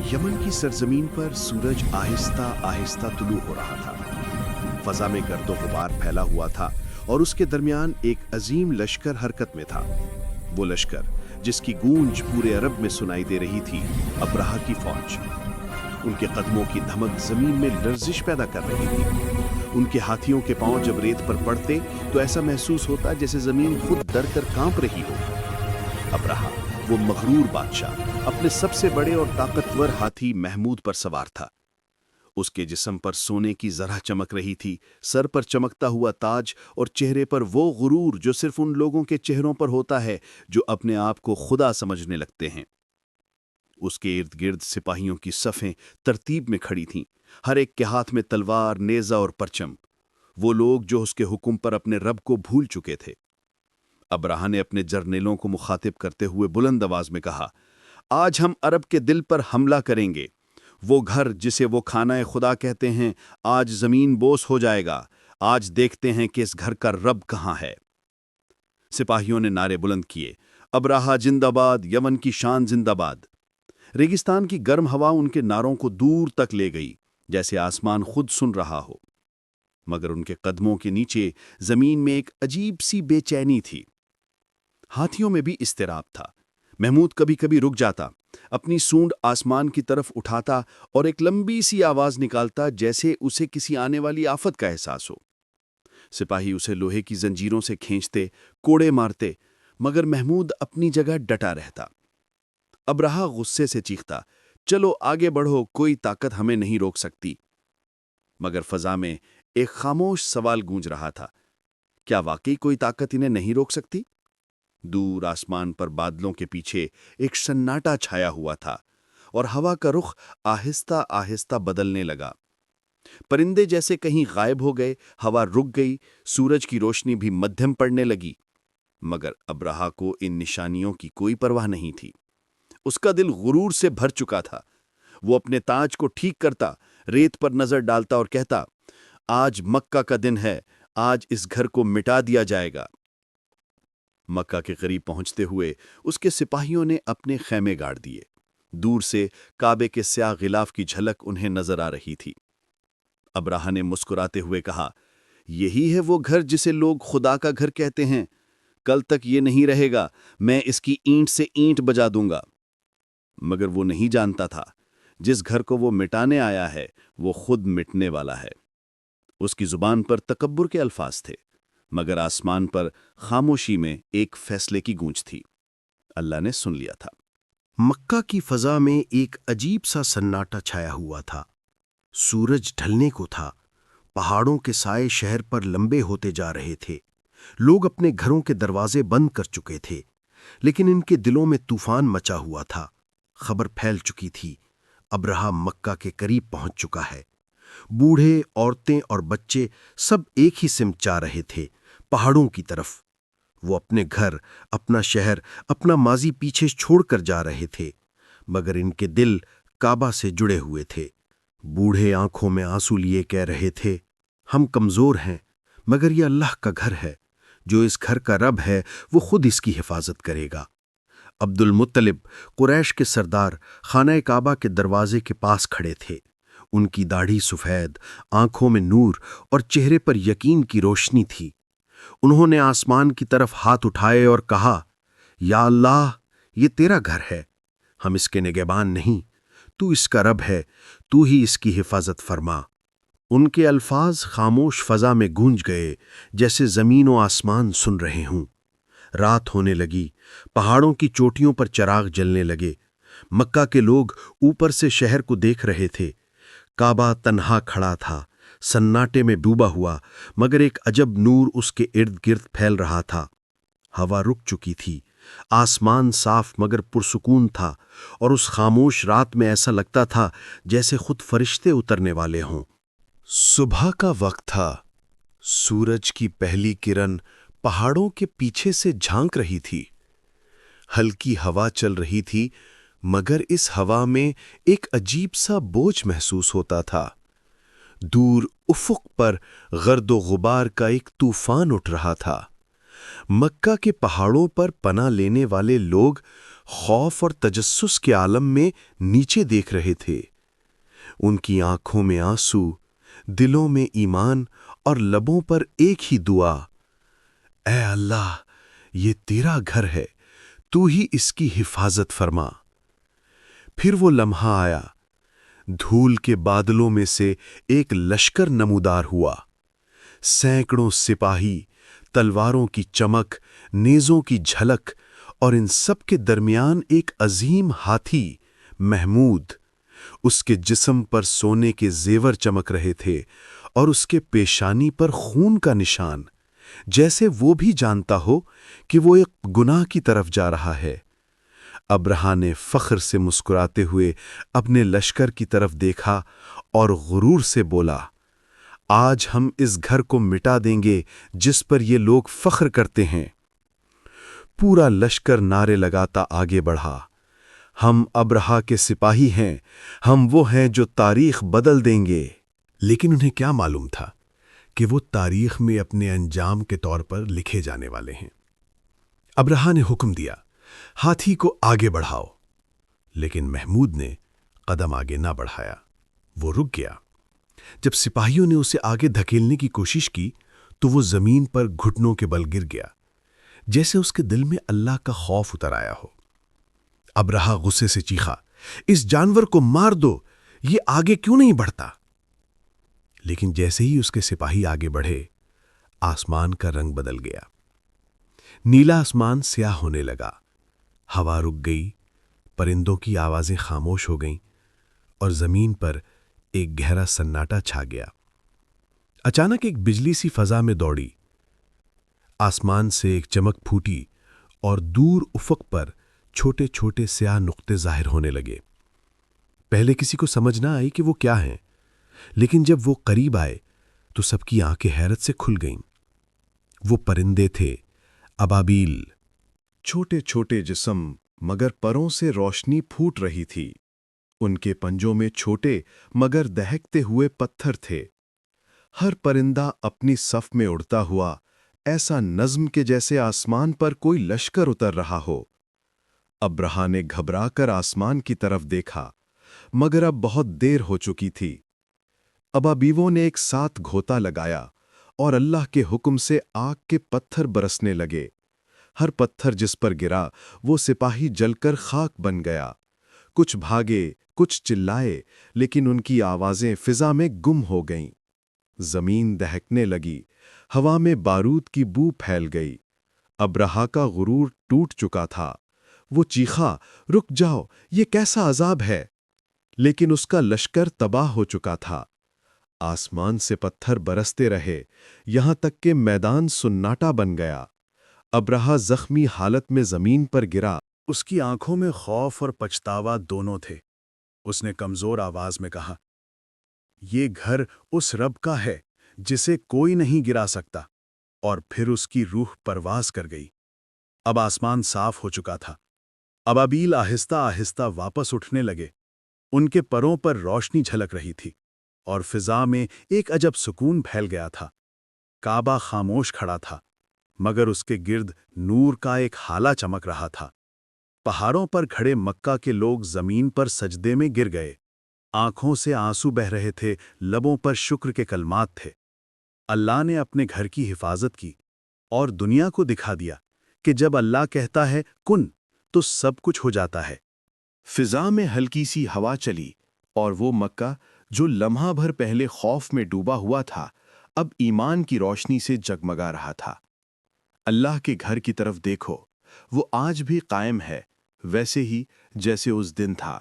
Yemen की सरजमीन पर सूरज आहिस्ता आहिस्ता तुलू हो रहा था। फजा में गर्दो गुबार फैला हुआ था और उसके दरमियान एक अजीम लश्कर हरकत में था। वो लश्कर जिसकी गूंज पूरे अरब में सुनाई दे रही थी, अब्राहा की फौज। उनके कदमों की धमक जमीन में लर्जिश पैदा कर रही थी। उनके हाथियों के पांव जब रेत पर पड़ते तो ऐसा महसूस होता जैसे जमीन खुद डर कर कांप रही हो। अब्राहा, वो मगरूर बादशाह, अपने सबसे बड़े और ताकतवर हाथी महमूद पर सवार था। उसके जिस्म पर सोने की जरा चमक रही थी, सर पर चमकता हुआ ताज और चेहरे पर वो गुरूर जो सिर्फ उन लोगों के चेहरों पर होता है जो अपने आप को खुदा समझने लगते हैं। उसके इर्द गिर्द सिपाहियों की सफ़ें तरतीब में खड़ी थीं, हर एक के हाथ में तलवार, नेज़ा और परचम। वो लोग जो उसके हुक्म पर अपने रब को भूल चुके थे। अब्राहा ने अपने जर्नेलों को मुखातिब करते हुए बुलंद आवाज में कहा, आज हम अरब के दिल पर हमला करेंगे। वो घर जिसे वो खाना खुदा कहते हैं, आज जमीन बोस हो जाएगा। आज देखते हैं कि इस घर का रब कहाँ है। सिपाहियों ने नारे बुलंद किए, अब्राहा जिंदाबाद, यमन की शान जिंदाबाद। रेगिस्तान की गर्म हवा उनके नारों को दूर तक ले गई, जैसे आसमान खुद सुन रहा हो। मगर उनके कदमों के नीचे जमीन में एक अजीब सी बेचैनी थी। हाथियों में भी इस्तिराब था। महमूद कभी कभी रुक जाता, अपनी सूंड आसमान की तरफ उठाता और एक लंबी सी आवाज निकालता, जैसे उसे किसी आने वाली आफत का एहसास हो। सिपाही उसे लोहे की जंजीरों से खींचते, कोड़े मारते, मगर महमूद अपनी जगह डटा रहता। अब्राहा गुस्से से चीखता, चलो आगे बढ़ो, कोई ताकत हमें नहीं रोक सकती। मगर फजा में एक खामोश सवाल गूंज रहा था, क्या वाकई कोई ताकत इन्हें नहीं रोक सकती? दूर आसमान पर बादलों के पीछे एक सन्नाटा छाया हुआ था और हवा का रुख आहिस्ता आहिस्ता बदलने लगा। परिंदे जैसे कहीं गायब हो गए, हवा रुक गई, सूरज की रोशनी भी मध्यम पड़ने लगी। मगर अब्राहा को इन निशानियों की कोई परवाह नहीं थी। उसका दिल गुरूर से भर चुका था। वो अपने ताज को ठीक करता, रेत पर नजर डालता और कहता, आज मक्का का दिन है, आज इस घर को मिटा दिया जाएगा। मक्का के करीब पहुंचते हुए उसके सिपाहियों ने अपने खैमे गाड़ दिए। दूर से काबे के स्याह गिलाफ की झलक उन्हें नजर आ रही थी। अब्राहा ने मुस्कुराते हुए कहा, यही है वो घर जिसे लोग खुदा का घर कहते हैं। कल तक ये नहीं रहेगा, मैं इसकी ईंट से ईंट बजा दूंगा। मगर वो नहीं जानता था, जिस घर को वो मिटाने आया है वो खुद मिटने वाला है। उसकी जुबान पर तकब्बुर के अल्फाज थे, मगर आसमान पर खामोशी में एक फैसले की गूंज थी। अल्लाह ने सुन लिया था। मक्का की फजा में एक अजीब सा सन्नाटा छाया हुआ था। सूरज ढलने को था। पहाड़ों के साए शहर पर लंबे होते जा रहे थे। लोग अपने घरों के दरवाजे बंद कर चुके थे, लेकिन इनके दिलों में तूफान मचा हुआ था। खबर फैल चुकी थी, अब्राहा मक्का के करीब पहुंच चुका है। बूढ़े, औरतें और बच्चे सब एक ही सिमत जा रहे थे, पहाड़ों की तरफ। वो अपने घर, अपना शहर, अपना माजी पीछे छोड़कर जा रहे थे, मगर इनके दिल काबा से जुड़े हुए थे। बूढ़े आंखों में आंसू लिए कह रहे थे, हम कमजोर हैं, मगर ये अल्लाह का घर है। जो इस घर का रब है वो खुद इसकी हिफाजत करेगा। अब्दुल मुत्तलिब, कुरैश के सरदार, खाना काबा के दरवाजे के पास खड़े थे। उनकी दाढ़ी सफेद, आंखों में नूर और चेहरे पर यकीन की रोशनी थी। उन्होंने आसमान की तरफ हाथ उठाए और कहा, या अल्लाह, ये तेरा घर है, हम इसके निगहबान नहीं, तू इसका रब है, तू ही इसकी हिफाजत फरमा। उनके अल्फाज खामोश फजा में गूंज गए, जैसे जमीन और आसमान सुन रहे हों। रात होने लगी, पहाड़ों की चोटियों पर चिराग जलने लगे। मक्का के लोग ऊपर से शहर को देख रहे थे। काबा तन्हा खड़ा था, सन्नाटे में डूबा हुआ, मगर एक अजब नूर उसके इर्द गिर्द फैल रहा था। हवा रुक चुकी थी, आसमान साफ मगर पुरसुकून था, और उस खामोश रात में ऐसा लगता था जैसे खुद फरिश्ते उतरने वाले हों। सुबह का वक्त था। सूरज की पहली किरण पहाड़ों के पीछे से झांक रही थी। हल्की हवा चल रही थी, मगर इस हवा में एक अजीब सा बोझ महसूस होता था। दूर उफुक पर गर्दो गुबार का एक तूफान उठ रहा था। मक्का के पहाड़ों पर पनाह लेने वाले लोग خوف اور تجسس کے عالم میں نیچے دیکھ رہے تھے۔ ان کی آنکھوں میں آنسو، دلوں میں ایمان اور لبوں پر ایک ہی دعا، اے اللہ، یہ تیرا گھر ہے، تو ہی اس کی حفاظت فرما۔ پھر وہ لمحہ آیا، دھول کے بادلوں میں سے ایک لشکر نمودار ہوا، سینکڑوں سپاہی، تلواروں کی چمک، نیزوں کی جھلک، اور ان سب کے درمیان ایک عظیم ہاتھی، محمود۔ اس کے جسم پر سونے کے زیور چمک رہے تھے اور اس کے پیشانی پر خون کا نشان، جیسے وہ بھی جانتا ہو کہ وہ ایک گناہ کی طرف جا رہا ہے۔ ابرہہ نے فخر سے مسکراتے ہوئے اپنے لشکر کی طرف دیکھا اور غرور سے بولا، آج ہم اس گھر کو مٹا دیں گے جس پر یہ لوگ فخر کرتے ہیں۔ پورا لشکر نعرے لگاتا آگے بڑھا، ہم ابرہہ کے سپاہی ہیں، ہم وہ ہیں جو تاریخ بدل دیں گے۔ لیکن انہیں کیا معلوم تھا کہ وہ تاریخ میں اپنے انجام کے طور پر لکھے جانے والے ہیں۔ ابرہہ نے حکم دیا، ہاتھی کو آگے بڑھاؤ، لیکن محمود نے قدم آگے نہ بڑھایا، وہ رک گیا۔ جب سپاہیوں نے اسے آگے دھکیلنے کی کوشش کی تو وہ زمین پر گھٹنوں کے بل گر گیا، جیسے اس کے دل میں اللہ کا خوف اتر آیا ہو۔ ابرہہ غصے سے چیخا، اس جانور کو مار دو، یہ آگے کیوں نہیں بڑھتا؟ لیکن جیسے ہی اس کے سپاہی آگے بڑھے، آسمان کا رنگ بدل گیا، نیلا آسمان سیاہ ہونے لگا، ہوا رک گئی، پرندوں کی آوازیں خاموش ہو گئیں، اور زمین پر ایک گہرا سناٹا چھا گیا۔ اچانک ایک بجلی سی فضا میں دوڑی، آسمان سے ایک چمک پھوٹی اور دور افق پر چھوٹے چھوٹے سیاہ نقطے ظاہر ہونے لگے۔ پہلے کسی کو سمجھ نہ آئی کہ وہ کیا ہیں، لیکن جب وہ قریب آئے تو سب کی آنکھیں حیرت سے کھل گئیں۔ وہ پرندے تھے، ابابیل، چھوٹے چھوٹے جسم مگر پروں سے روشنی پھوٹ رہی تھی۔ ان کے پنجوں میں چھوٹے مگر دہکتے ہوئے پتھر تھے۔ ہر پرندہ اپنی صف میں اڑتا ہوا، ایسا نظم کے جیسے آسمان پر کوئی لشکر اتر رہا ہو۔ ابرہہ نے گھبرا کر آسمان کی طرف دیکھا، مگر اب بہت دیر ہو چکی تھی۔ ابابیلوں نے ایک ساتھ گھوتا لگایا اور اللہ کے حکم سے آگ کے پتھر برسنے لگے۔ ہر پتھر جس پر گرا وہ سپاہی جل کر خاک بن گیا۔ کچھ بھاگے، کچھ چلائے، لیکن ان کی آوازیں فضا میں گم ہو گئیں۔ زمین دہکنے لگی، ہوا میں بارود کی بو پھیل گئی۔ ابرہہ کا غرور ٹوٹ چکا تھا۔ وہ چیخا، رک جاؤ، یہ کیسا عذاب ہے؟ لیکن اس کا لشکر تباہ ہو چکا تھا۔ آسمان سے پتھر برستے رہے، یہاں تک کہ میدان سناٹا بن گیا۔ ابرہہ زخمی حالت میں زمین پر گرا۔ اس کی آنکھوں میں خوف اور پچھتاوا دونوں تھے۔ اس نے کمزور آواز میں کہا، یہ گھر اس رب کا ہے جسے کوئی نہیں گرا سکتا، اور پھر اس کی روح پرواز کر گئی۔ اب آسمان صاف ہو چکا تھا۔ ابابیل آہستہ آہستہ واپس اٹھنے لگے۔ ان کے پروں پر روشنی جھلک رہی تھی، اور فضا میں ایک عجب سکون پھیل گیا تھا۔ کعبہ خاموش کھڑا تھا، مگر اس کے گرد نور کا ایک ہالہ چمک رہا تھا۔ پہاڑوں پر کھڑے مکہ کے لوگ زمین پر سجدے میں گر گئے، آنکھوں سے آنسو بہہ رہے تھے، لبوں پر شکر کے کلمات تھے۔ اللہ نے اپنے گھر کی حفاظت کی اور دنیا کو دکھا دیا کہ جب اللہ کہتا ہے کن تو سب کچھ ہو جاتا ہے۔ فضا میں ہلکی سی ہوا چلی اور وہ مکہ جو لمحہ بھر پہلے خوف میں ڈوبا ہوا تھا، اب ایمان کی روشنی سے جگمگا رہا تھا۔ اللہ کے گھر کی طرف دیکھو، وہ آج بھی قائم ہے، ویسے ہی جیسے اس دن تھا۔